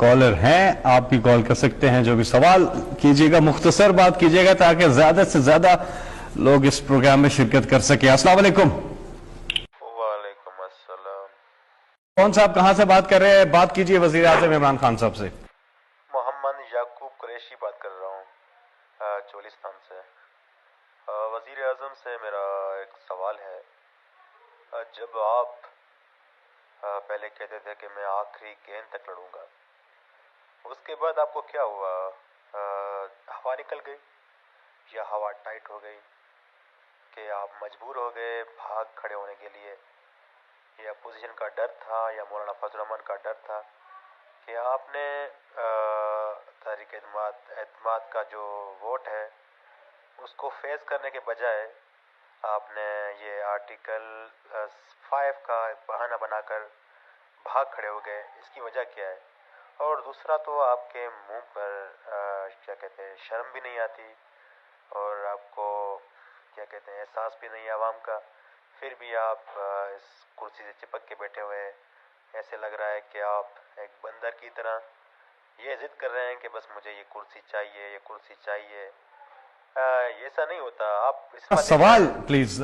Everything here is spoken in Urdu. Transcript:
کالر ہیں، آپ بھی کال کر سکتے ہیں، جو بھی سوال کیجیے گا مختصر بات کیجیے گا تاکہ زیادہ سے زیادہ لوگ اس پروگرام میں شرکت کر سکیں۔ السلام علیکم۔ وعلیکم السلام۔ کون صاحب کہاں سے بات کر رہے ہیں؟ بات کیجیے وزیر اعظم عمران خان صاحب سے۔ محمد یعقوب قریشی بات کر رہا ہوں چولستان سے۔ وزیر اعظم سے میرا ایک سوال ہے۔ جب آپ پہلے کہتے تھے کہ میں آخری گیند تک لڑوں گا، اس کے بعد آپ کو کیا ہوا؟ ہوا نکل گئی یا ہوا ٹائٹ ہو گئی کہ آپ مجبور ہو گئے بھاگ کھڑے ہونے کے لیے، یا پوزیشن کا ڈر تھا یا مولانا فضل الرحمان کا ڈر تھا کہ آپ نے تحریک اعتماد کا جو ووٹ ہے اس کو فیس کرنے کے بجائے آپ نے یہ آرٹیکل 5 کا بہانہ بنا کر بھاگ کھڑے ہو گئے؟ اس کی وجہ کیا ہے؟ اور دوسرا تو آپ کے منہ پر کیا کہتے ہیں شرم بھی نہیں آتی، اور آپ کو کیا کہتے ہیں احساس بھی نہیں ہے عوام کا، پھر بھی آپ اس کرسی سے چپک کے بیٹھے ہوئے ہیں۔ ایسے لگ رہا ہے کہ آپ ایک بندر کی طرح یہ ضد کر رہے ہیں کہ بس مجھے یہ کرسی چاہیے، یہ کرسی چاہیے۔ ایسا نہیں ہوتا۔ آپ اس بات سوال پلیز